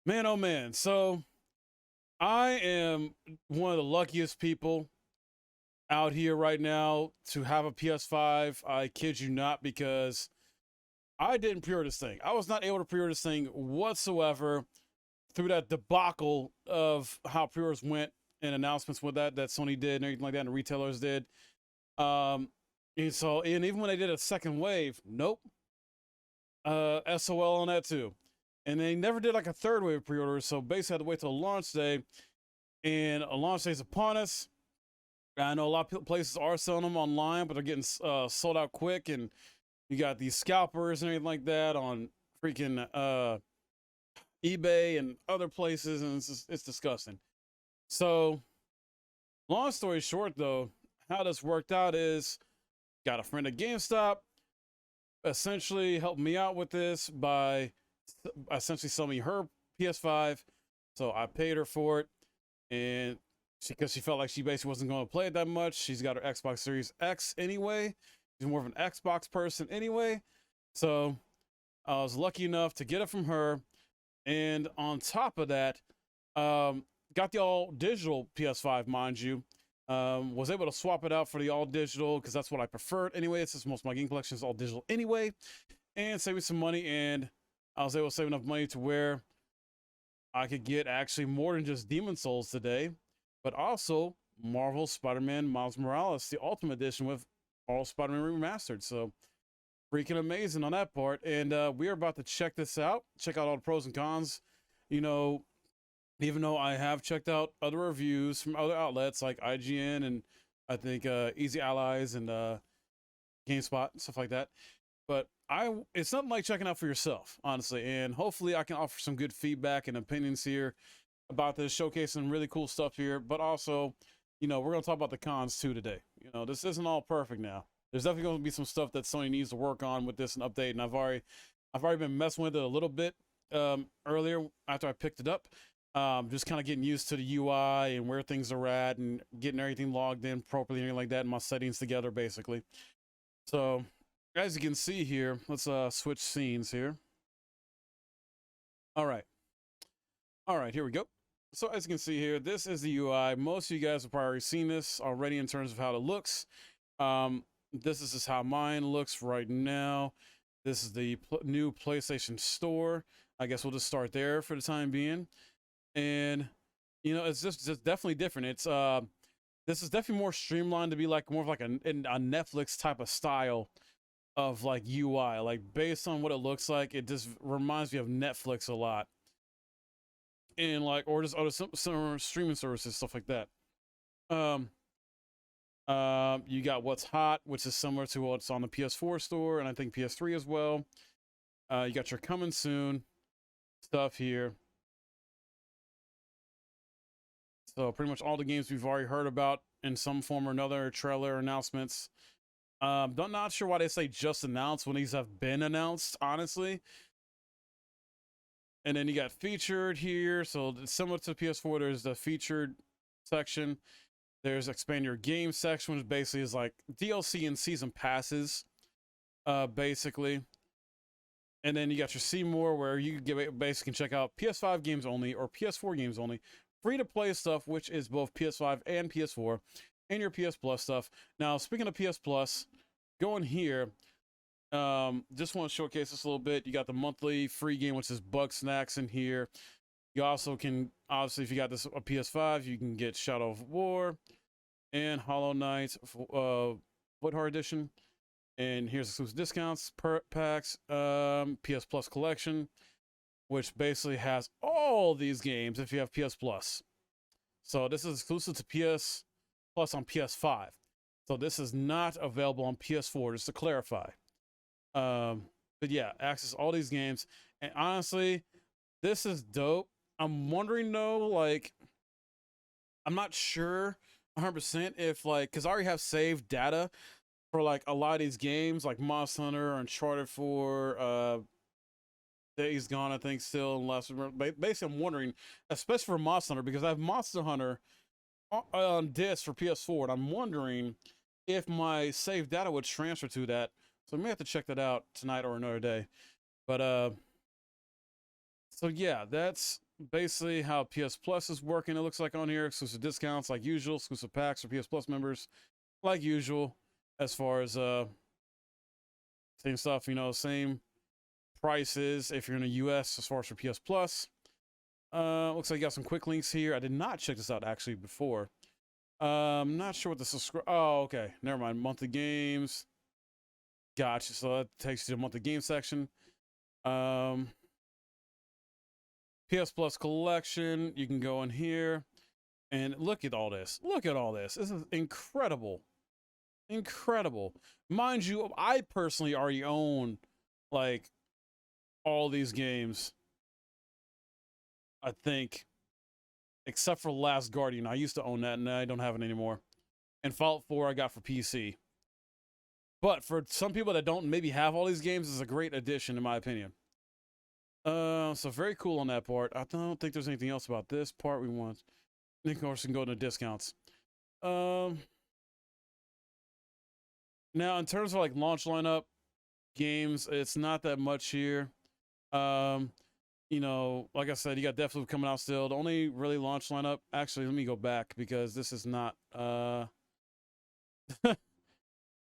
Man, oh man. So I am one of the luckiest people out here right now to have a PS5. I kid you not, because I didn't pre-order this thing. I was not able to pre-order this thing whatsoever through that debacle of how pre-orders went and announcements with that Sony did and everything like that, and the retailers did. And even when they did a second wave, nope. SOL on that too. And they never did like a third wave of pre-orders, so basically I had to wait till launch day. And a launch day is upon us. I know a lot of places are selling them online, but they're getting sold out quick. And you got these scalpers and everything like that on freaking eBay and other places, and it's disgusting. So, long story short, though, how this worked out is got a friend at GameStop, essentially helped me out with this by essentially selling me her PS5. So I paid her for it, and because she felt like she basically wasn't going to play it that much. She's got her Xbox Series X anyway. She's more of an Xbox person anyway. So I was lucky enough to get it from her. And on top of that, got the all digital PS5, mind you. Was able to swap it out for the all digital because that's what I preferred anyway. It's just most of my game collection is all digital anyway, and save me some money. And I was able to save enough money to where I could get actually more than just Demon Souls today, but also Marvel Spider-Man Miles Morales, the Ultimate Edition with all Spider-Man Remastered. So freaking amazing on that part. And we are about to check this out, check out all the pros and cons. You know, even though I have checked out other reviews from other outlets like IGN and I think Easy Allies and GameSpot and stuff like that. But it's nothing like checking out for yourself, honestly. And hopefully I can offer some good feedback and opinions here about this, showcase some really cool stuff here. But also, we're going to talk about the cons too today. This isn't all perfect now. There's definitely going to be some stuff that Sony needs to work on with this and update. And I've already been messing with it a little bit earlier after I picked it up. Just kind of getting used to the UI and where things are at and getting everything logged in properly and everything like that, and my settings together basically. So as you can see here, let's switch scenes here. All right, here we go. So as you can see here, this is the UI. Most of you guys have probably already seen this already in terms of how it looks. This is just how mine looks right now. This is the new PlayStation Store. I guess we'll just start there for the time being. And it's just definitely different. It's this is definitely more streamlined to be like more of like a Netflix type of style of like UI. Like based on what it looks like, it just reminds me of Netflix a lot. And like, or just other similar streaming services, stuff like that. You got What's Hot, which is similar to what's on the PS4 store and I think PS3 as well. You got your coming soon stuff here. So pretty much all the games we've already heard about in some form or another, trailer announcements. Not sure why they say just announced when these have been announced, honestly. And then you got featured here. So similar to the PS4, there's the featured section. There's expand your game section, which basically is like DLC and season passes, basically. And then you got your See More, where you basically can check out PS5 games only or PS4 games only. Free to play stuff, which is both PS5 and PS4, and your PS Plus stuff. Now, speaking of PS Plus, going here, just want to showcase this a little bit. You got the monthly free game, which is Bug Snacks in here. You also can, obviously, if you got this a PS5, you can get Shadow of War and Hollow Knight Woodheart Edition. And here's exclusive discounts, packs, PS Plus collection, which basically has all these games if you have PS Plus. So this is exclusive to PS Plus on PS5. So this is not available on PS4, just to clarify. But yeah, access all these games. And honestly, this is dope. I'm wondering though, like, I'm not sure 100% if like, because I already have saved data for like a lot of these games, like Monster Hunter, Uncharted 4, Days Gone, I think still. Unless basically, I'm wondering, especially for Monster Hunter, because I have Monster Hunter on disc for PS4, and I'm wondering if my saved data would transfer to that. So I may have to check that out tonight or another day. But so yeah, that's basically how PS Plus is working. It looks like on here, exclusive discounts like usual, exclusive packs for PS Plus members like usual. As far as same stuff, you know, same prices if you're in the US as far as for PS Plus. Looks like you got some quick links here. I did not check this out actually before. Not sure what the subscribe. Oh, okay, never mind. Monthly games. Gotcha. So that takes you to the monthly game section. PS Plus collection. You can go in here and look at all this. Look at all this. This is incredible. Incredible. Mind you, I personally already own like all these games. I think, except for Last Guardian. I used to own that and I don't have it anymore. And Fallout 4 I got for PC. But for some people that don't maybe have all these games, it's a great addition in my opinion. So very cool on that part. I don't think there's anything else about this part we want. And of course, we can go into discounts. Now, in terms of like launch lineup games, it's not that much here. You know, like I said, you got Deathloop coming out still. The only really launch lineup. Actually, let me go back because this is not.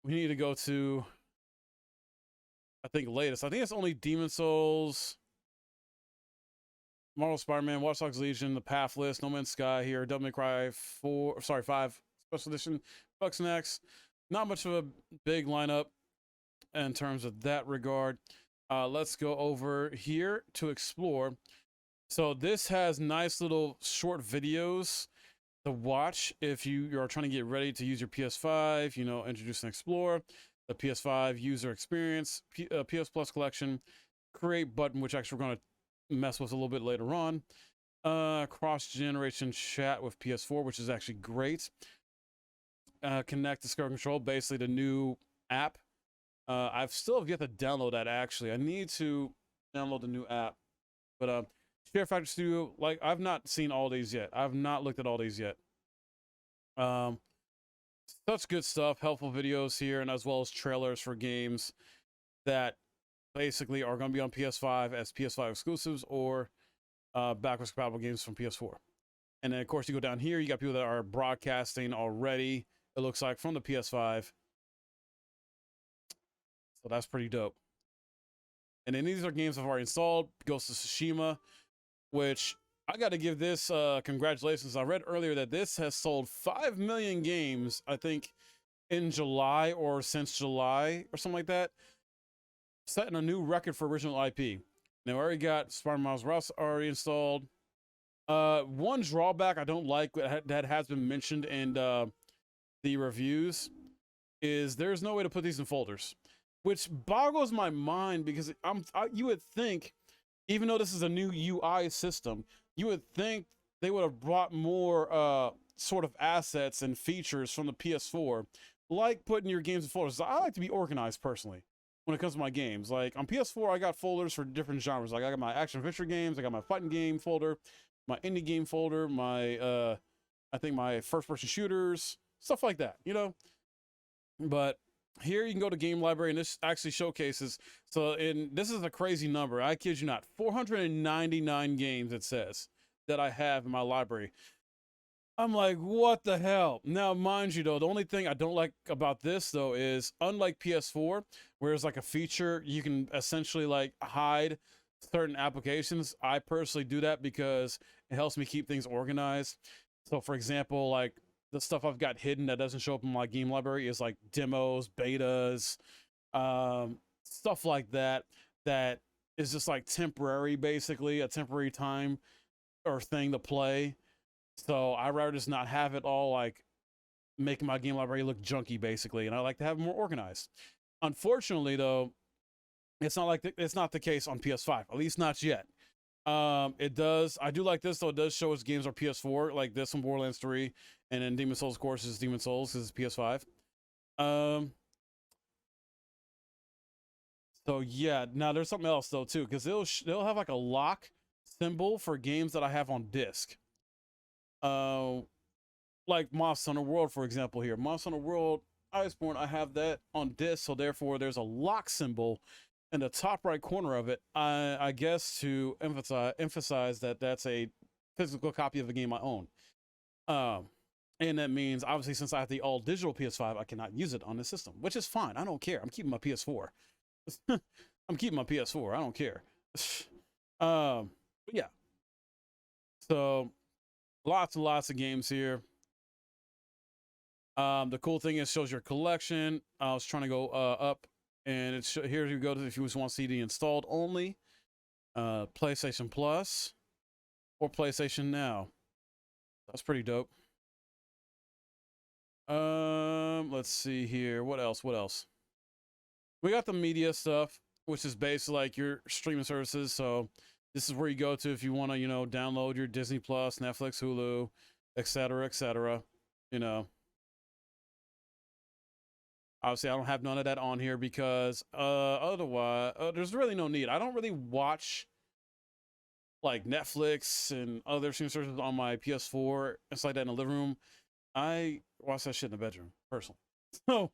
We need to go to, I think, latest. I think it's only Demon Souls, Marvel Spider-Man, Watchdogs Legion, The Pathless, No Man's Sky here, Devil May Cry 5 Special Edition, Bugsnax. Not much of a big lineup in terms of that regard. Let's go over here to explore. So this has nice little short videos to watch if you are trying to get ready to use your PS5, you know, introduce and explore, the PS5 user experience, PS Plus collection, create button, which actually we're going to mess with a little bit later on, cross-generation chat with PS4, which is actually great, connect Discover Control, basically the new app. I've still yet to download that actually. I need to download the new app, but Share Factor Studio, like I've not seen all these yet. I've not looked at all these yet. Such good stuff, helpful videos here, and as well as trailers for games that basically are going to be on PS5 as PS5 exclusives or backwards compatible games from PS4. And then of course you go down here, you got people that are broadcasting already, it looks like, from the PS5. So that's pretty dope. And then these are games I've already installed. Ghost of Tsushima, which I got to give this congratulations. I read earlier that this has sold 5 million games, I think, in July or since July or something like that, setting a new record for original IP. Now, I already got Spider-Man Miles Morales already installed. One drawback I don't like that has been mentioned in the reviews is there's no way to put these in folders, which boggles my mind because you would think, even though this is a new UI system, you would think they would have brought more sort of assets and features from the PS4, like putting your games in folders. I like to be organized personally when it comes to my games. Like on PS4, I got folders for different genres. Like I got my action adventure games, I got my fighting game folder, my indie game folder, my I think my first person shooters, stuff like that, you know. But here you can go to game library, and this actually showcases. So, this is a crazy number. I kid you not, 499 games it says that I have in my library. I'm like, what the hell? Now, mind you, though, the only thing I don't like about this, though, is unlike PS4, where it's like a feature, you can essentially like hide certain applications. I personally do that because it helps me keep things organized. So, for example, like the stuff I've got hidden that doesn't show up in my game library is like demos, betas, stuff like that, that is just like temporary, basically a temporary time or thing to play. So I rather just not have it all like making my game library look junky, basically, and I like to have it more organized. Unfortunately, though, it's not the case on PS5, at least not yet. It does. I do like this though. It does show us games on PS4, like this one, Borderlands 3, and then Demon Souls, of course, is Demon Souls because it's PS5. So yeah. Now there's something else though too, because they'll have like a lock symbol for games that I have on disc. Like Monster Hunter World, for example. Here, Monster Hunter World Iceborne, I have that on disc, so therefore there's a lock symbol in the top right corner of it, I guess to emphasize that that's a physical copy of a game I own. And that means obviously since I have the all digital PS5, I cannot use it on this system, which is fine. I don't care. I'm keeping my PS4. I'm keeping my PS4. I don't care. But yeah. So lots and lots of games here. The cool thing is shows your collection. I was trying to go up, and it's here you go to if you just want to see the installed only, PlayStation Plus, or PlayStation Now. That's pretty dope. Let's see here. What else? What else? We got the media stuff, which is basically like your streaming services. So this is where you go to if you want to, download your Disney Plus, Netflix, Hulu, etc., etc. Obviously, I don't have none of that on here because otherwise, there's really no need. I don't really watch like Netflix and other streaming services on my PS4 and stuff like that in the living room. I watch that shit in the bedroom, personally. So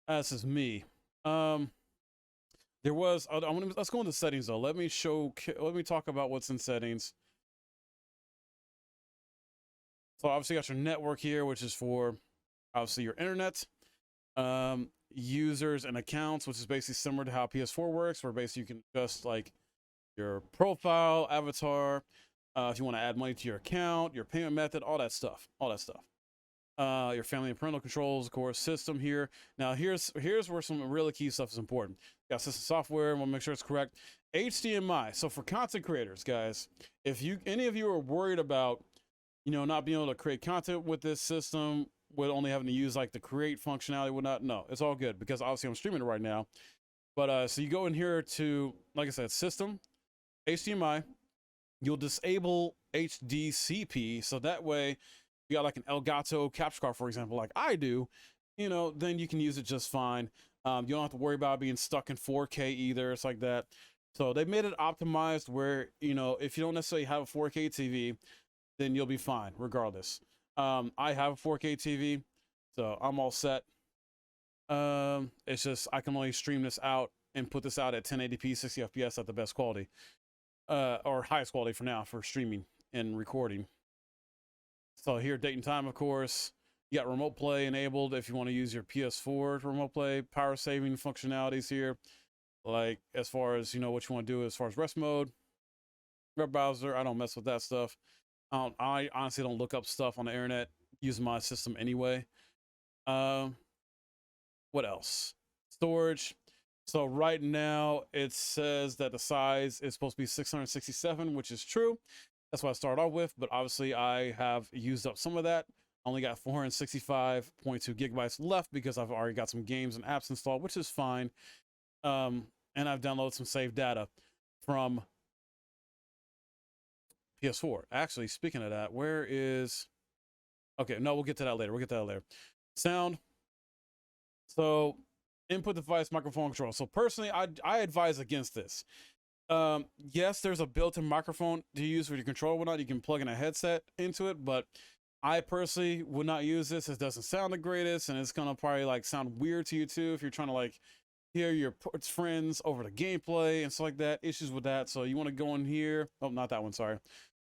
that's just me. There was. Let's go into settings though. Let me talk about what's in settings. So obviously, you got your network here, which is for obviously your internet. Users and accounts, which is basically similar to how PS4 works, where basically you can adjust like your profile, avatar, if you want to add money to your account, your payment method, all that stuff. Your family and parental controls, of course, system here. Now here's where some really key stuff is important. You got system software, want to make sure it's correct. HDMI. So for content creators, guys, if any of you are worried about not being able to create content with this system, with only having to use like the create functionality and whatnot, no, it's all good because obviously I'm streaming it right now. But so you go in here to, like I said, system, HDMI, you'll disable HDCP, so that way you got like an Elgato capture card, for example, like I do, then you can use it just fine. You don't have to worry about being stuck in 4K either. It's like that. So they made it optimized where, if you don't necessarily have a 4K TV, then you'll be fine regardless. I have a 4K TV, so I'm all set. It's just I can only stream this out and put this out at 1080p 60 FPS at the best quality, or highest quality for now for streaming and recording. So here, date and time, of course. You got remote play enabled if you want to use your PS4 to remote play. Power saving functionalities here, like as far as what you want to do as far as rest mode. Web browser, I don't mess with that stuff. I honestly don't look up stuff on the internet using my system anyway. What else? Storage. So right now it says that the size is supposed to be 667, which is true. That's what I started off with, but obviously I have used up some of that. I only got 465.2 gigabytes left because I've already got some games and apps installed, which is fine. And I've downloaded some saved data from PS4. Actually, speaking of that, where is... Okay, no, we'll get to that later. Sound. So, input device, microphone control. So, personally, I advise against this. Yes, there's a built-in microphone to use with your controller or whatnot. You can plug in a headset into it, but I personally would not use this. It doesn't sound the greatest, and it's gonna probably like sound weird to you too if you're trying to like hear your friends over the gameplay and stuff like that. Issues with that. So you want to go in here. Oh, not that one. Sorry.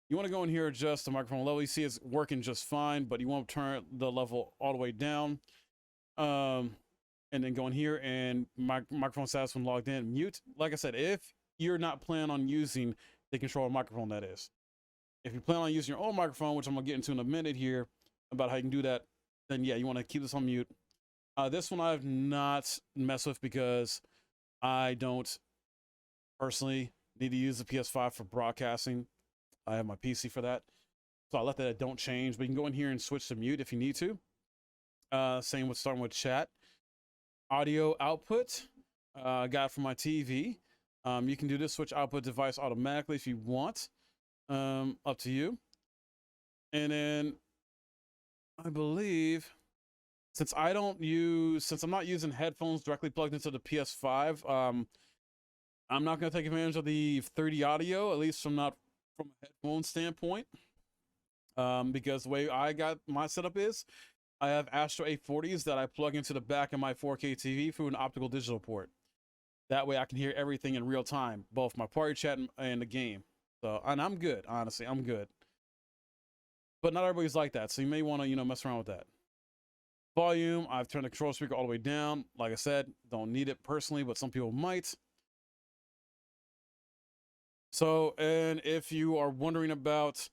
You want to go in here, adjust the microphone level. You see it's working just fine, but you won't turn the level all the way down. And then go in here and microphone status when logged in, mute. Like I said, if you're not planning on using the controller microphone, that is. If you plan on using your own microphone, which I'm going to get into in a minute here about how you can do that, then yeah, you want to keep this on mute. This one I've not messed with because I don't personally need to use the PS5 for broadcasting. I have my PC for that. So I let that don't change, but you can go in here and switch to mute if you need to. Same with starting with chat. Audio output, I got it from my TV. You can do this, switch output device automatically if you want. Up to you. And then I believe since I'm not using headphones directly plugged into the PS5, I'm not going to take advantage of the 3D audio, at least from a headphone standpoint. Because the way I got my setup is I have Astro 840s that I plug into the back of my 4K TV through an optical digital port. That way I can hear everything in real time, both my party chat and the game. So, and I'm good, honestly, I'm good. But not everybody's like that, so you may want to, mess around with that. Volume, I've turned the control speaker all the way down. Like I said, don't need it personally, but some people might. So, and if you are wondering about,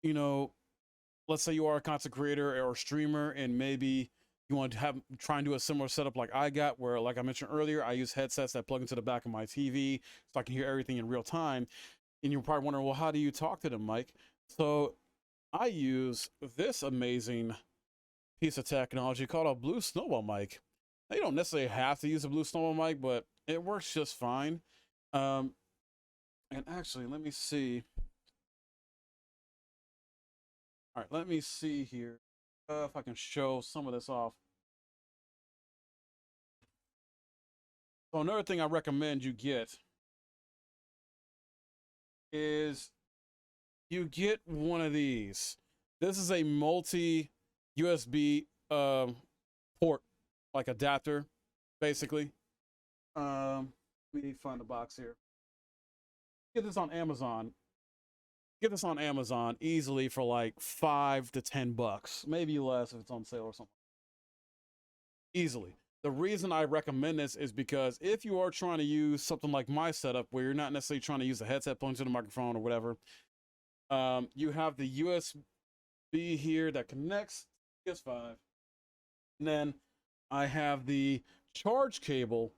let's say you are a content creator or streamer, and maybe you want to try and do a similar setup like I got, where, like I mentioned earlier, I use headsets that plug into the back of my TV so I can hear everything in real time. And you're probably wondering, well, how do you talk to them, Mike? So I use this amazing piece of technology called a Blue Snowball mic. Now, you don't necessarily have to use a Blue Snowball mic, but it works just fine. And actually, let me see. All right, let me see here if I can show some of this off. So another thing I recommend you get is you get one of these. This is a multi USB port, like adapter, basically. Let me find the box here. Get this on Amazon. Get this on Amazon easily for like $5 to $10, maybe less if it's on sale or something. Easily. The reason I recommend this is because if you are trying to use something like my setup, where you're not necessarily trying to use a headset plugged into the microphone or whatever, you have the USB here that connects to PS5, and then I have the charge cable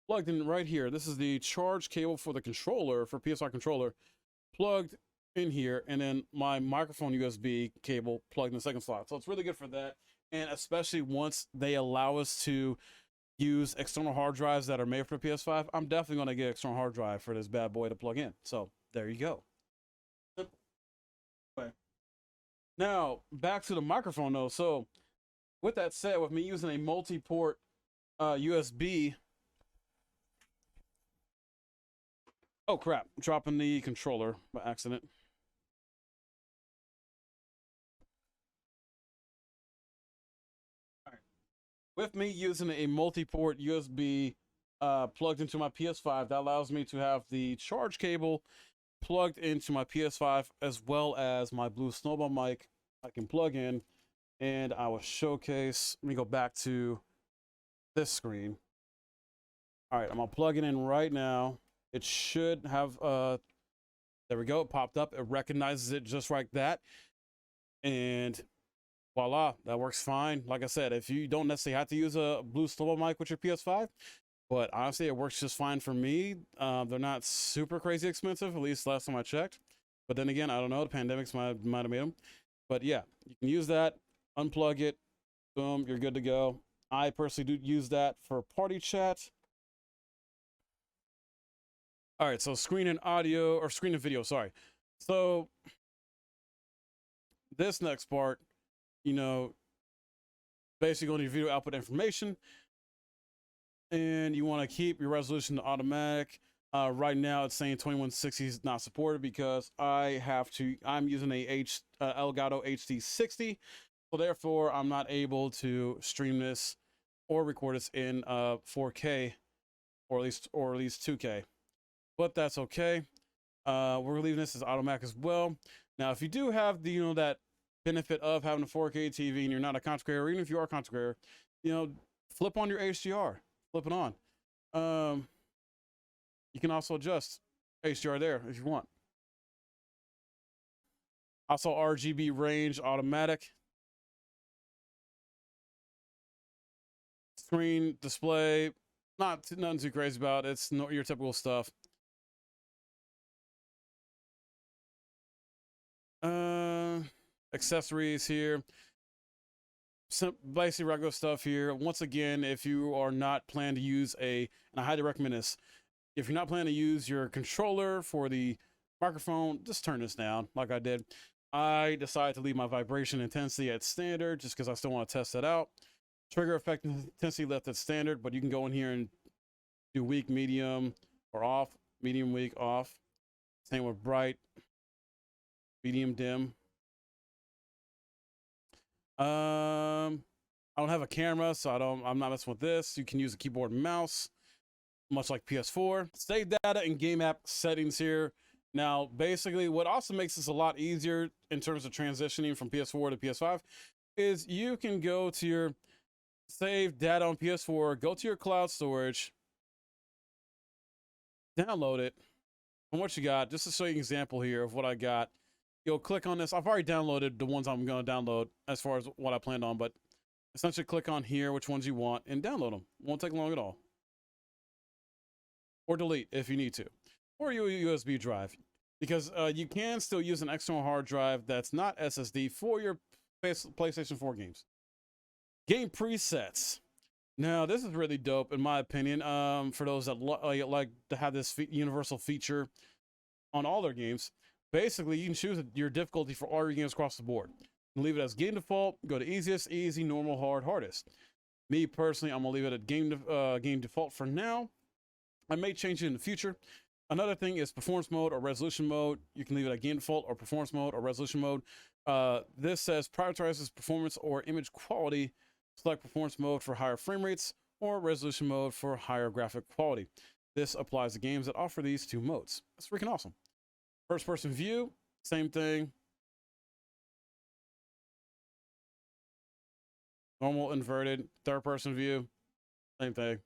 plugged in right here. This is the charge cable for the controller, for PS5 controller, plugged in here, and then my microphone USB cable plugged in the second slot. So it's really good for that. And especially once they allow us to use external hard drives that are made for the PS5, I'm definitely going to get an external hard drive for this bad boy to plug in. So there you go. Okay. Now, back to the microphone though. So with that said, with me using a multi-port USB... Oh crap, dropping the controller by accident. With me using a multi-port USB plugged into my PS5, that allows me to have the charge cable plugged into my PS5 as well as my Blue Snowball mic I can plug in, and I will showcase. Let me go back to this screen. All right, I'm gonna plug it in right now. It should have, there we go, it popped up. It recognizes it just like that. And voila, that works fine. Like I said, if you don't necessarily have to use a Blue Snowball mic with your PS5, but honestly, it works just fine for me. They're not super crazy expensive, at least last time I checked. But then again, I don't know. The pandemics might have made them. But yeah, you can use that, unplug it, boom, you're good to go. I personally do use that for party chat. All right, so screen and audio, or screen and video, sorry. So this next part, basically going to your video output information, and you want to keep your resolution to automatic. Right now it's saying 2160 is not supported because I'm using a Elgato HD60, so therefore I'm not able to stream this or record this in 4K or at least 2K, but that's okay. We're leaving this as automatic as well. Now, if you do have the that benefit of having a 4K TV and you're not a content creator, or even if you are a content creator, flip on your HDR, flip it on. You can also adjust HDR there if you want. Also, RGB range automatic. Screen display, nothing too crazy about it. It's your typical stuff. Accessories here, some basically regular stuff here. Once again, if you are not planning to use and I highly recommend this, if you're not planning to use your controller for the microphone, just turn this down like I did. I decided to leave my vibration intensity at standard just because I still want to test that out. Trigger effect intensity left at standard, but you can go in here and do weak, medium, or off. Medium, weak, off. Same with bright, medium, dim. I don't have a camera, so I'm not messing with this. You can use a keyboard and mouse. much like PS4. Save data and game app settings here. Now, basically, what also makes this a lot easier in terms of transitioning from PS4 to PS5 is you can go to your save data on PS4, go to your cloud storage, download it, and what you got, just to show you an example here of what I got. You'll click on this. I've already downloaded the ones I'm going to download as far as what I planned on, but essentially click on here, which ones you want, and download them. Won't take long at all. Or delete if you need to. Or your USB drive. Because you can still use an external hard drive that's not SSD for your PlayStation 4 games. Game presets. Now, this is really dope, in my opinion, for those that like to have this universal feature on all their games. Basically, you can choose your difficulty for all your games across the board. You leave it as game default, go to easiest, easy, normal, hard, hardest. Me, personally, I'm going to leave it at game default for now. I may change it in the future. Another thing is performance mode or resolution mode. You can leave it at game default or performance mode or resolution mode. This says prioritizes performance or image quality. Select performance mode for higher frame rates or resolution mode for higher graphic quality. This applies to games that offer these two modes. That's freaking awesome. First person view, same thing. Normal, inverted, third person view, same thing.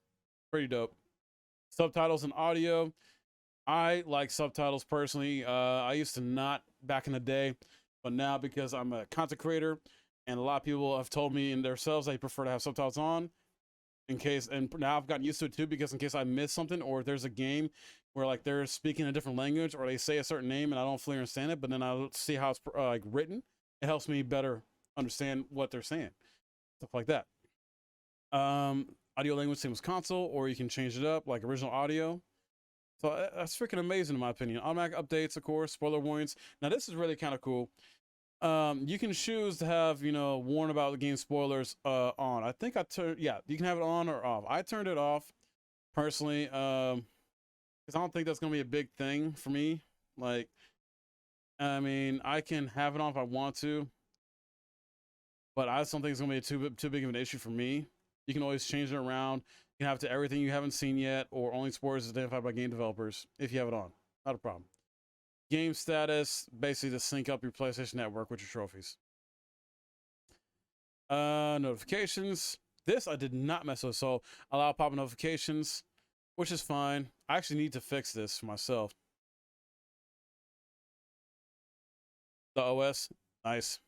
Pretty dope. Subtitles and audio. I like subtitles personally. I used to not back in the day, but now because I'm a content creator and a lot of people have told me in themselves they prefer to have subtitles on in case, and now I've gotten used to it too, because in case I miss something or if there's a game where like they're speaking a different language or they say a certain name and I don't fully understand it, but then I'll see how it's like written. It helps me better understand what they're saying, stuff like that. Audio language, same as console, or you can change it up like original audio. So that's freaking amazing in my opinion. Automatic updates, of course, spoiler warnings. Now this is really kind of cool. You can choose to have, warn about the game spoilers on. I think you can have it on or off. I turned it off personally, because I don't think that's gonna be a big thing for me. Like, I mean, I can have it on if I want to, but I just don't think it's gonna be too big of an issue for me. You can always change it around. You can have it to everything you haven't seen yet, or only spoilers identified by game developers if you have it on. Not a problem. Game status, basically to sync up your PlayStation Network with your trophies. Notifications. This I did not mess with, so allow pop-up notifications, which is fine. I actually need to fix this for myself. The OS, nice.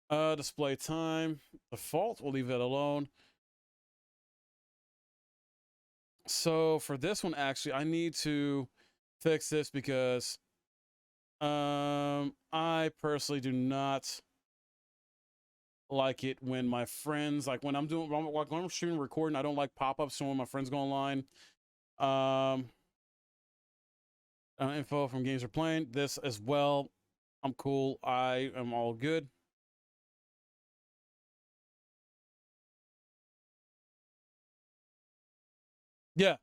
Display time, default, we'll leave it alone. So for this one, actually, I need to fix this because I personally do not like it when my friends, like when I'm streaming recording, I don't like pop-ups showing my friends go online. Info from games we're playing. This as well. I'm cool. I am all good. Yeah.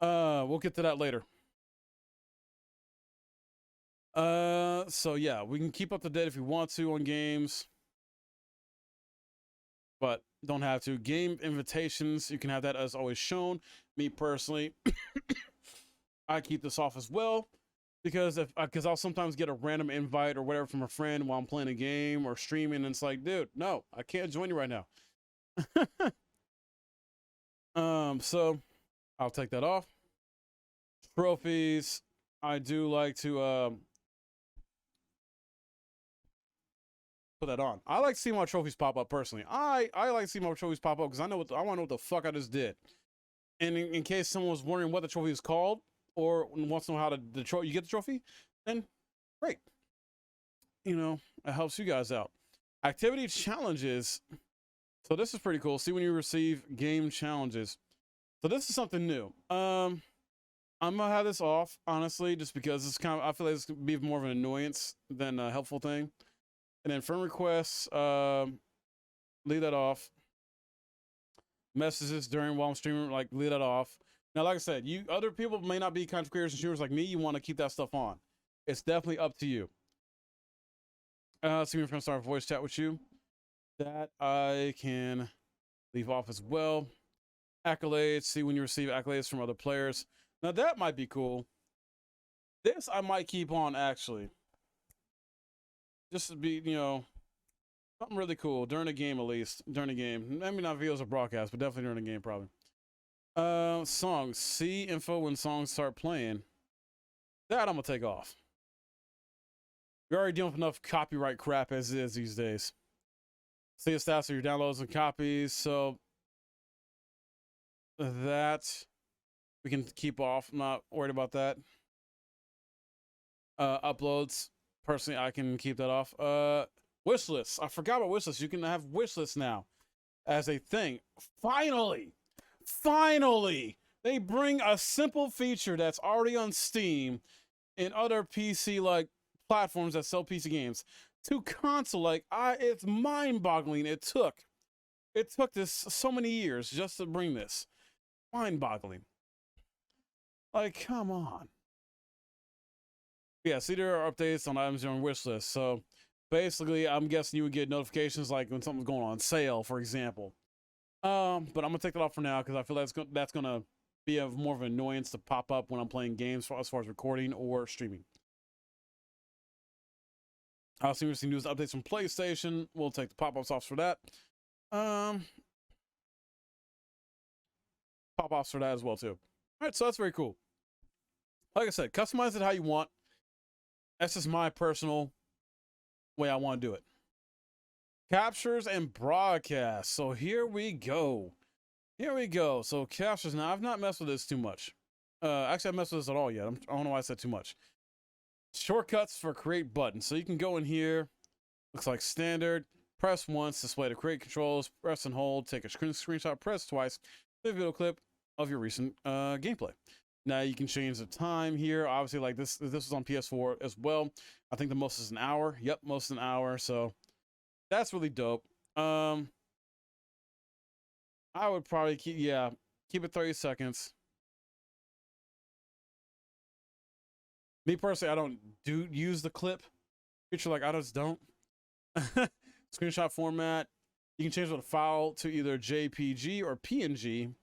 We'll get to that later. So yeah, we can keep up to date if you want to on games, but don't have to. Game invitations, you can have that as always shown. Me personally, I keep this off as well because I'll sometimes get a random invite or whatever from a friend while I'm playing a game or streaming, and it's like, dude, no, I can't join you right now. So I'll take that off. Trophies, I do like to put that on. I like to see my trophies pop up personally. I like to see my trophies pop up because I want to know what the fuck I just did. And in case someone was wondering what the trophy is called or wants to know how you get the trophy, then great. It helps you guys out. Activity challenges. So this is pretty cool. See when you receive game challenges. So this is something new. I'm gonna have this off, honestly, just because it's I feel like it's gonna be more of an annoyance than a helpful thing. And then friend requests, leave that off. Messages while I'm streaming, like leave that off. Now, like I said, other people may not be content creators and streamers like me. You want to keep that stuff on. It's definitely up to you. See me if I'm start a voice chat with you. That I can leave off as well. accolades, see when you receive accolades from other players. Now that might be cool. This I might keep on actually. Just to be, something really cool during the game, at least during the game. Maybe not videos or broadcasts, but definitely during the game, probably. Songs. See info when songs start playing. That I'm gonna take off. You're already dealing with enough copyright crap as is these days. See the stats of your downloads and copies, so that we can keep off. I'm not worried about that. Uploads. Personally, I can keep that off. Wish lists. I forgot about wish lists. You can have wish lists now as a thing. Finally, they bring a simple feature that's already on Steam and other PC like platforms that sell PC games to console. Like, it's mind-boggling. It took this so many years just to bring this. Mind-boggling. Like, come on. Yeah, see, there are updates on items on wish list. So basically, I'm guessing you would get notifications like when something's going on sale, for example. But I'm gonna take that off for now because I feel that's gonna be more of an annoyance to pop up when I'm playing games as far as recording or streaming. I'll see news updates from PlayStation. We'll take the pop-ups off for that. Pop-offs for that as well too. All right, so that's very cool. Like I said, customize it how you want. That's just my personal way I want to do it. Captures and broadcasts. So here we go. So captures. Now, I've not messed with this too much. Actually, I've messed with this at all yet. I don't know why I said too much. Shortcuts for create button. So you can go in here. Looks like standard. Press once, display to create controls. Press and hold. Take a screenshot. Press twice. Take a video clip of your recent gameplay. Now you can change the time here. Obviously, like this was on PS4 as well. I think the most is an hour. Yep, most an hour. So that's really dope. I would probably keep it 30 seconds. Me personally, I don't use the clip feature. Like, I just don't. Screenshot format. You can change the file to either JPG or PNG.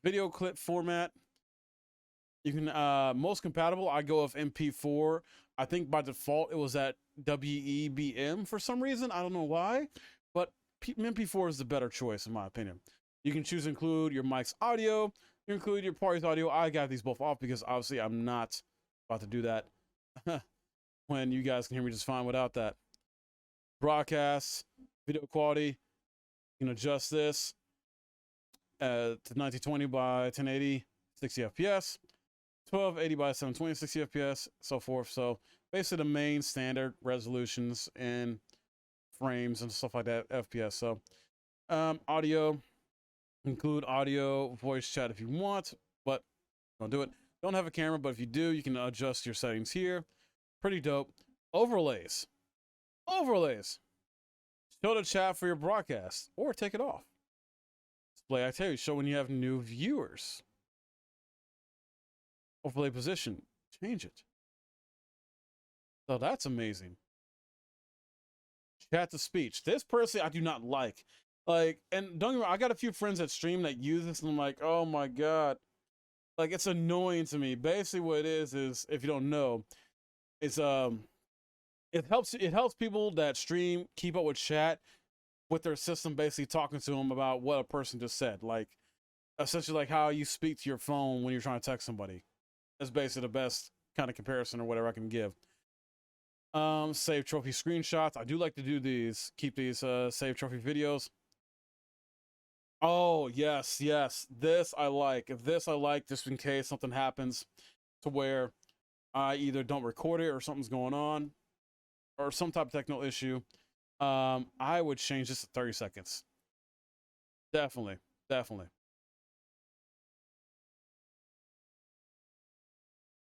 Video clip format. You can most compatible. I go with MP4. I think by default it was at WEBM for some reason. I don't know why, but MP4 is the better choice in my opinion. You can choose to include your mic's audio. You include your party's audio. I got these both off because obviously I'm not about to do that when you guys can hear me just fine without that. Broadcast, video quality. You can adjust this to 1920 by 1080, 60 FPS, 1280 by 720, 60 FPS, so forth. So basically the main standard resolutions and frames and stuff like that, FPS. So audio, include audio, voice chat if you want, but don't do it. Don't have a camera, but if you do, you can adjust your settings here. Pretty dope. Overlays. Show the chat for your broadcast or take it off. Display activity, show when you have new viewers. Overlay position, change it. So that's amazing. Chat to speech. This personally I do not like. Like, and don't get me wrong, I got a few friends that stream that use this, and I'm like, oh my god. Like, it's annoying to me. Basically what it is if you don't know, it's it helps people that stream keep up with chat with their system, basically talking to them about what a person just said. Like, essentially like how you speak to your phone when you're trying to text somebody. That's basically the best kind of comparison or whatever I can give. Save trophy screenshots. I do like to do these. Keep these save trophy videos. Oh, yes. This I like. Just in case something happens to where I either don't record it or something's going on or some type of technical issue. I would change this to 30 seconds. Definitely.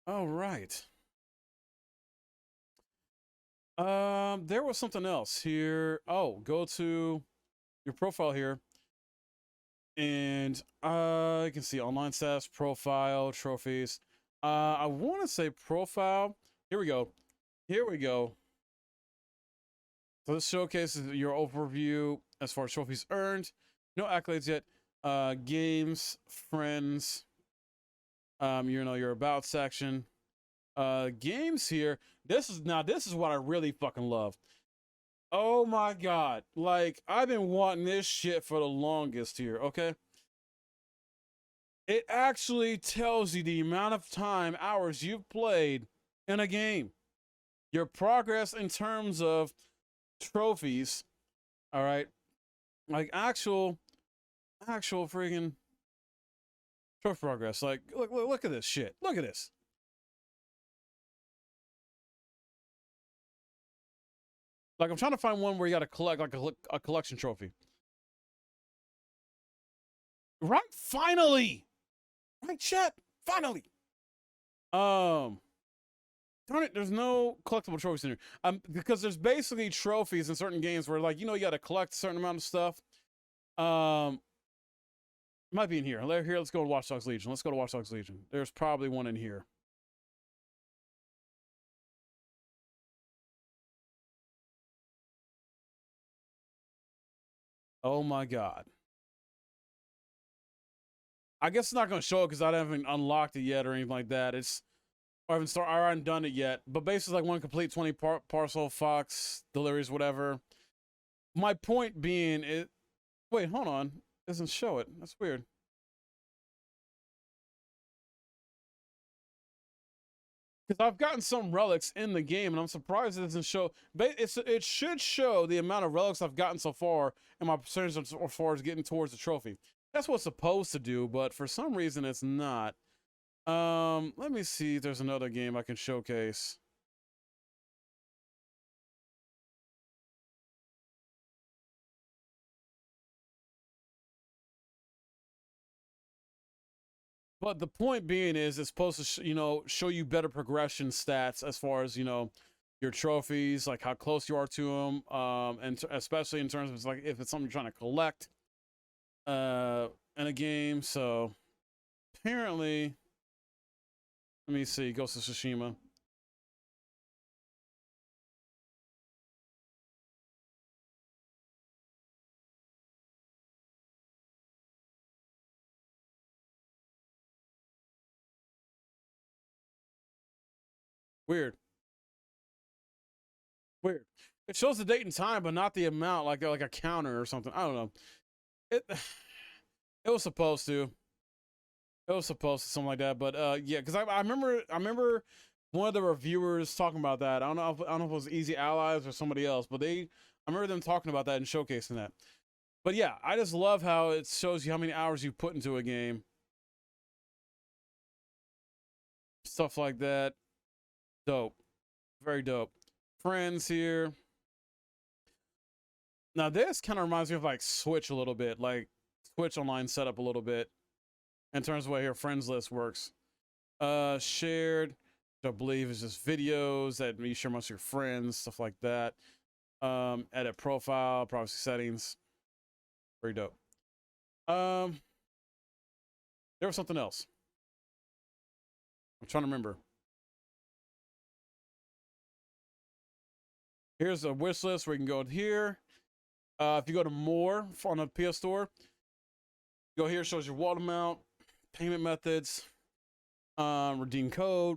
All right. There was something else here. Oh, go to your profile here. And you can see online stats, profile, trophies. I want to say profile. Here we go. So this showcases your overview as far as trophies earned. No accolades yet. games, friends, your about section. Games here. This is what I really fucking love. Oh my god. Like, I've been wanting this shit for the longest here, okay? It actually tells you the amount of time, hours you've played in a game. Your progress in terms of trophies, all right? Like actual friggin' trophy progress. Like, look at this shit. Look at this. Like, I'm trying to find one where you got to collect like a collection trophy. Right? Finally. Right, chat. Finally. Darn it, there's no collectible trophies in here. Because there's basically trophies in certain games where, like, you got to collect a certain amount of stuff. Might be in here. Here, let's go to Watchdogs Legion. Let's go to Watchdogs Legion. There's probably one in here. Oh my god. I guess it's not going to show it because I haven't unlocked it yet or anything like that. I haven't done it yet. But basically, like, one complete 20 parcel fox deliveries, whatever. My point being, wait, hold on. It doesn't show it. That's weird. Because I've gotten some relics in the game, and I'm surprised it doesn't show. It should show the amount of relics I've gotten so far and my percentage as far as getting towards the trophy. That's what's supposed to do, but for some reason it's not. Let me see if there's another game I can showcase. But the point being is, it's supposed to show you better progression stats as far as your trophies, like how close you are to them, and especially in terms of like if it's something you're trying to collect in a game. So apparently, let me see, Ghost of Tsushima. Weird. It shows the date and time, but not the amount, like a counter or something. I don't know. It it was supposed to. It was supposed to something like that, but yeah, because I remember one of the reviewers talking about that. I don't know if it was Easy Allies or somebody else, but I remember them talking about that and showcasing that. But yeah, I just love how it shows you how many hours you put into a game, stuff like that. Dope, very dope. Friends here. Now this kind of reminds me of like Switch a little bit, like Switch Online setup a little bit in terms of how your friends list works. Shared, which I believe is just videos that you share amongst your friends, stuff like that. Edit profile, privacy settings. Very dope. There was something else. I'm trying to remember. Here's a wish list where you can go here. If you go to more on the PS Store, go here, shows your wallet amount, payment methods, redeem code.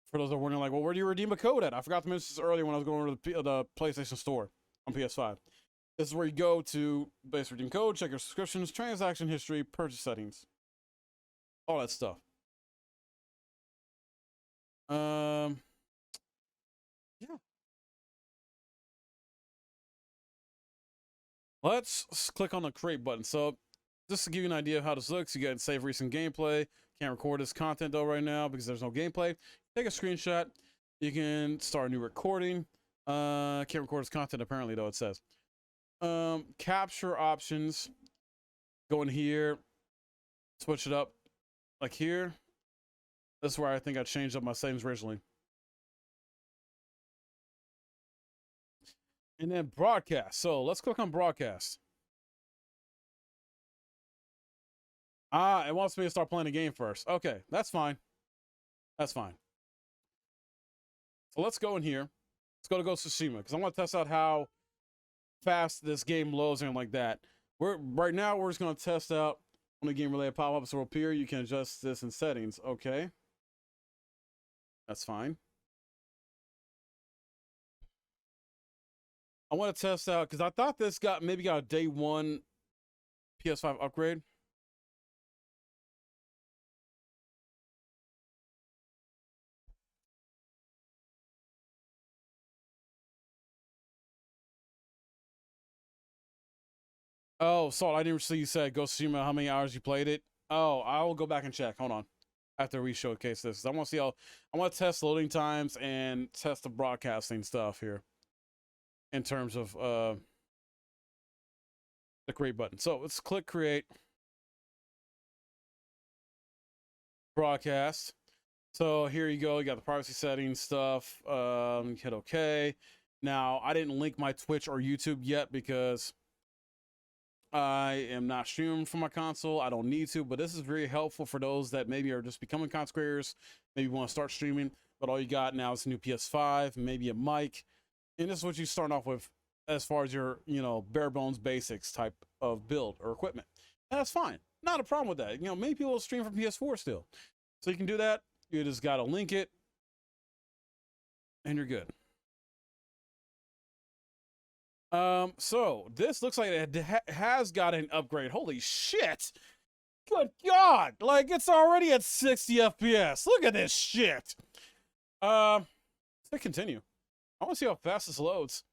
For those that are wondering, like, well, where do you redeem a code at? I forgot to mention this earlier when I was going over to the PlayStation Store on PS5. This is where you go to base redeem code, check your subscriptions, transaction history, purchase settings, all that stuff. Yeah. Let's click on the create button. So just to give you an idea of how this looks, you can save recent gameplay. Can't record this content though right now because there's no gameplay. Take a screenshot. You can start a new recording. Can't record this content apparently though, it says. Capture options. Go in here. Switch it up. Like here. This is where I think I changed up my settings originally. And then broadcast. So let's click on broadcast. It wants me to start playing the game first. Okay, that's fine. That's fine. So let's go in here. Let's go to Ghost of Tsushima because I want to test out how fast this game loads and like that. Right now we're just gonna test out Only game related pop-ups will appear. You can adjust this in settings. Okay. That's fine. I want to test out because I thought this maybe got a day one PS5 upgrade. Oh, Salt, I didn't see you said go stream how many hours you played it. Oh, I will go back and check. Hold on. After we showcase this, I want to see how I want to test loading times and test the broadcasting stuff here in terms of the create button. So let's click create broadcast. So here you go. You got the privacy settings stuff. Hit OK. Now I didn't link my Twitch or YouTube yet because I am not streaming from my console. I don't need to, but this is very helpful for those that maybe are just becoming content creators, maybe want to start streaming, but all you got now is a new PS5, maybe a mic, and this is what you start off with as far as your, bare bones basics type of build or equipment. And that's fine. Not a problem with that. Many people stream from PS4 still. So you can do that. You just got to link it, and you're good. So this looks like it has got an upgrade. Holy shit. Good God. Like, it's already at 60 FPS. Look at this shit. Let's hit continue. I want to see how fast this loads.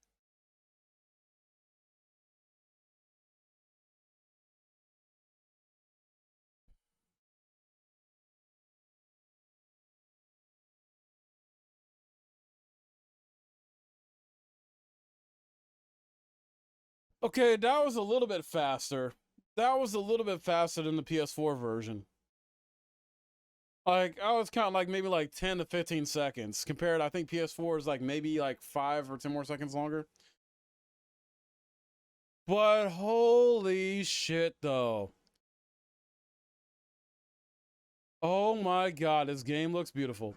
Okay, that was a little bit faster. That was a little bit faster than the PS4 version. Like, I was counting like maybe like 10 to 15 seconds compared. I think PS4 is like maybe like 5 or 10 more seconds longer. But holy shit, though. Oh my God, this game looks beautiful.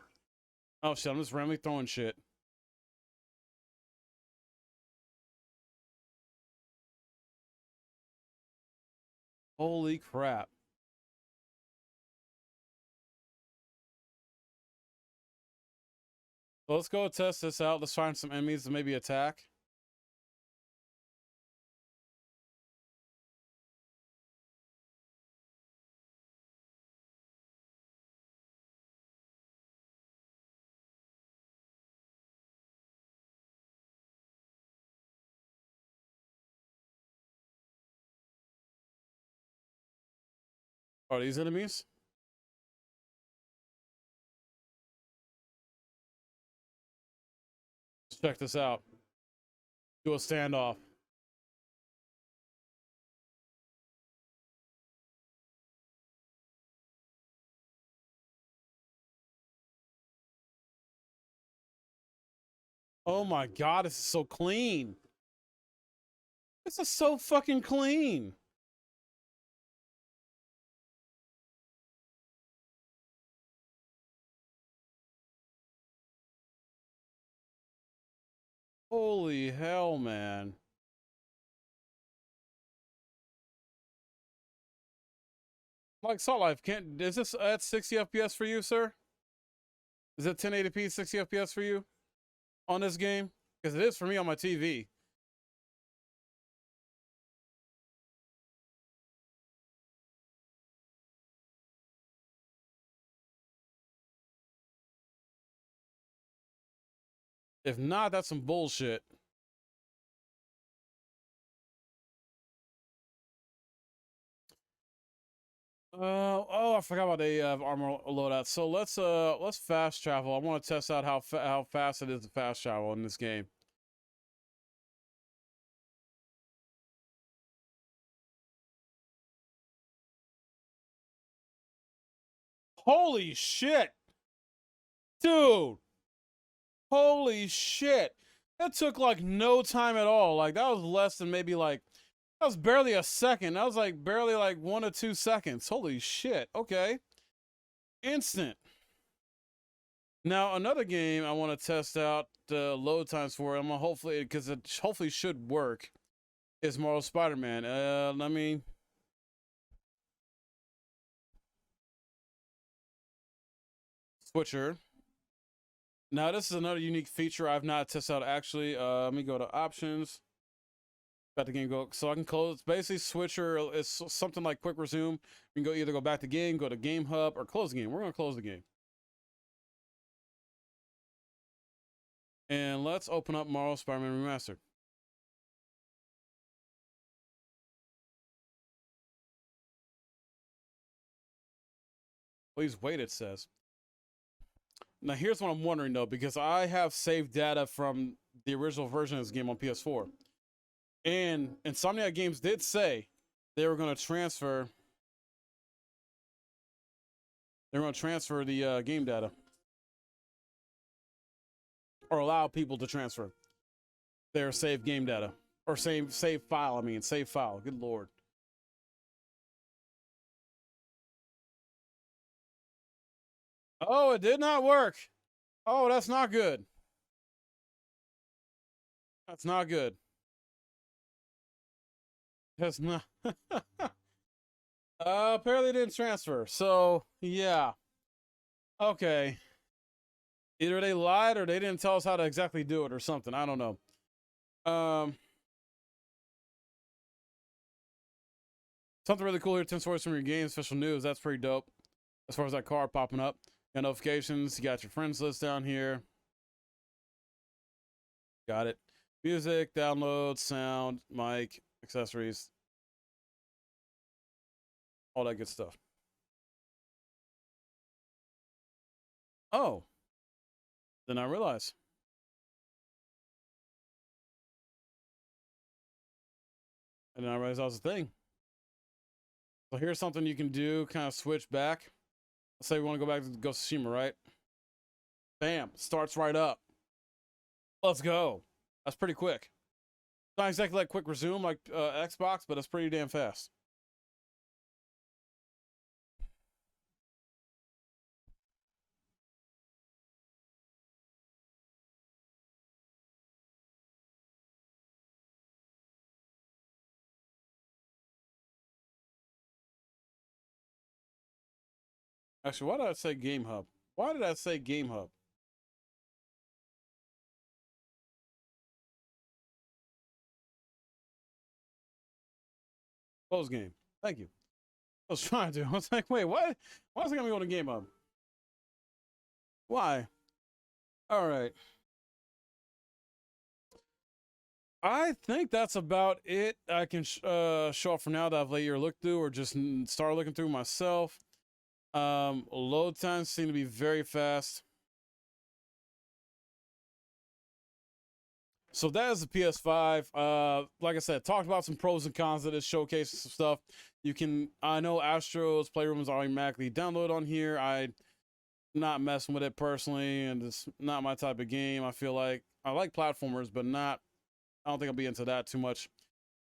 Oh shit, I'm just randomly throwing shit. Holy crap. So let's go test this out. Let's find some enemies to maybe attack. Are these enemies? Let's check this out. Do a standoff. Oh my God, this is so clean. This is so fucking clean. Holy hell, man. Like Salt Life, is this at 60 FPS for you, sir? Is it 1080p 60 FPS for you on this game? Because it is for me on my TV. If not, that's some bullshit. Oh, I forgot about the armor loadout. So let's fast travel. I want to test out how fast it is to fast travel in this game. Holy shit, dude! Holy shit! That took like no time at all. Like that was less than maybe like that was barely a second. That was like barely like 1 or 2 seconds. Holy shit! Okay, instant. Now another game I want to test out the load times for. I'm gonna hopefully because it hopefully should work. Is Marvel Spider-Man. Let me switcher. Now this is another unique feature I've not tested out actually. Let me go to options. Got the game go, so I can close. It's basically switcher. It's something like quick resume. You can go either go back to game, go to game hub, or close the game. We're gonna close the game. And let's open up Marvel Spider-Man Remastered. Please wait, it says. Now here's what I'm wondering though, because I have saved data from the original version of this game on PS4. And Insomniac Games did say they were going to transfer. They're going to transfer the game data, or allow people to transfer their saved game data, or save file. I mean, save file. Good lord. Oh, it did not work. Oh, that's not good. That's not good. That's not. Apparently it didn't transfer. So yeah. Okay. Either they lied or they didn't tell us how to exactly do it or something. I don't know. Something really cool here. 10 stories from your game, special news. That's pretty dope. As far as that card popping up. You got notifications. You got your friends list down here. Got it. Music, download, sound, mic, accessories. All that good stuff. Oh. Then I realize. And then I realized that was a thing. So here's something you can do, kind of switch back. Let's say we want to go back to Ghost of Tsushima, right? Bam, starts right up. Let's go. That's pretty quick. Not exactly like quick resume like Xbox, but it's pretty damn fast. Actually, why did I say Game Hub? Why did I say Game Hub? Close game. Thank you. I was trying to. I was like, wait, what? Why is it going to go to Game Hub? Why? All right. I think that's about it. I can show off for now that I've let you look through, or just start looking through myself. Load times seem to be very fast. So that is the PS5. Like I said, talked about some pros and cons of this, showcase some stuff. You can, I know Astro's Playroom is automatically download on here. I'm not messing with it personally, and it's not my type of game. I feel like I like platformers, but not. I don't think I'll be into that too much.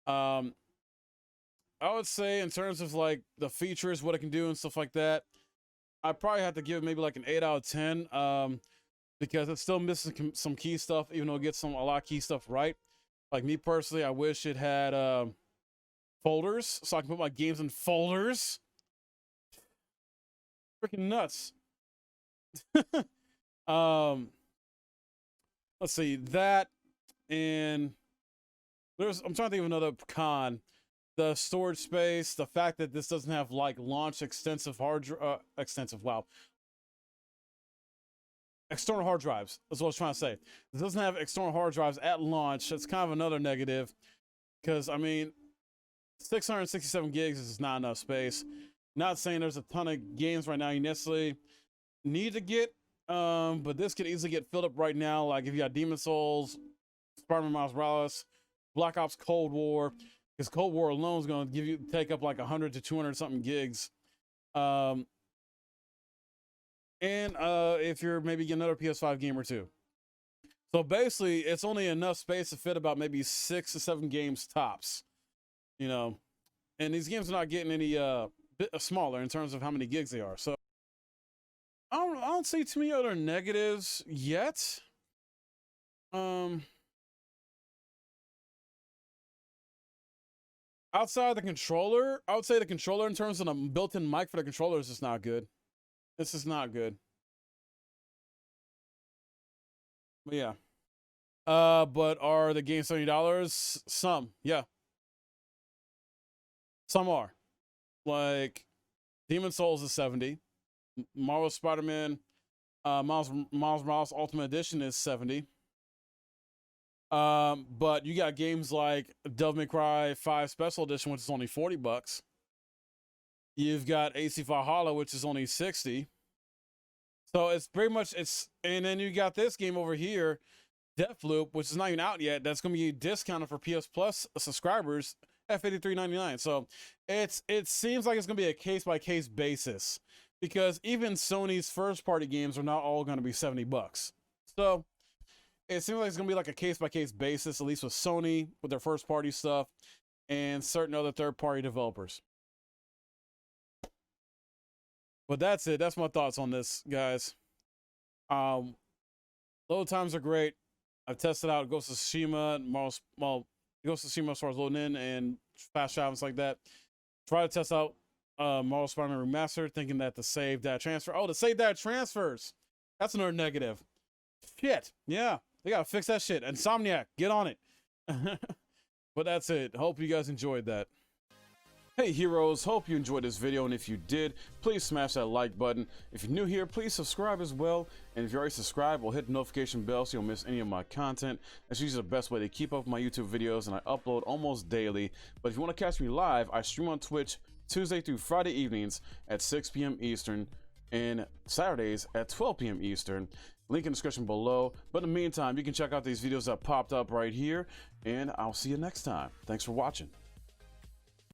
I would say in terms of like the features, what it can do and stuff like that, I probably have to give it maybe like an 8 out of 10. Because it's still missing some key stuff, even though it gets a lot of key stuff right. Like me personally, I wish it had folders, so I can put my games in folders. Freaking nuts. Let's see that, and I'm trying to think of another con. The storage space, the fact that this doesn't have like launch extensive external hard drives. That's what I was trying to say. It doesn't have external hard drives at launch. That's kind of another negative, because I mean, 667 gigs is not enough space. Not saying there's a ton of games right now you necessarily need to get, but this could easily get filled up right now. Like if you got Demon Souls, Spider-Man Miles Morales, Black Ops Cold War, because Cold War alone is going to take up like 100 to 200 something gigs. And if you're maybe getting another PS5 game or two. So basically, it's only enough space to fit about maybe 6 to 7 games tops. You know, and these games are not getting any bit smaller in terms of how many gigs they are. So I don't see too many other negatives yet. Outside the controller, I would say the controller in terms of the built-in mic for the controller is just not good. This is not good. But yeah. But are the games $70? Some, yeah. Some are. Like Demon Souls is 70. Marvel Spider-Man, Miles Morales Ultimate Edition is 70. But you got games like Devil May Cry 5 Special Edition, which is only $40. You've got AC Valhalla, which is only 60. So it's pretty much and then you got this game over here, Deathloop, which is not even out yet. That's going to be discounted for PS Plus subscribers at $53.99. So it seems like it's going to be a case by case basis, because even Sony's first party games are not all going to be $70. So it seems like it's going to be like a case by case basis, at least with Sony with their first party stuff and certain other third party developers. But that's it. That's my thoughts on this, guys. Load times are great. I've tested out Ghost of Tsushima, Ghost of Tsushima as far as loading in and fast travel and stuff like that. Try to test out Marvel Spider-Man Remastered, thinking that the save data transfer. Oh, the save data transfers. That's another negative. Shit. Yeah, they gotta fix that shit. Insomniac, get on it. But that's it. Hope you guys enjoyed that. Hey heroes, hope you enjoyed this video, and if you did, please smash that like button. If you're new here, please subscribe as well, and if you already subscribed, we'll hit the notification bell so you don't miss any of my content. That's usually the best way to keep up with my YouTube videos, and I upload almost daily. But if you want to catch me live, I stream on Twitch Tuesday through Friday evenings at 6 p.m. Eastern and Saturdays at 12 p.m. Eastern. Link in the description below. But in the meantime, you can check out these videos that popped up right here, and I'll see you next time. Thanks for watching.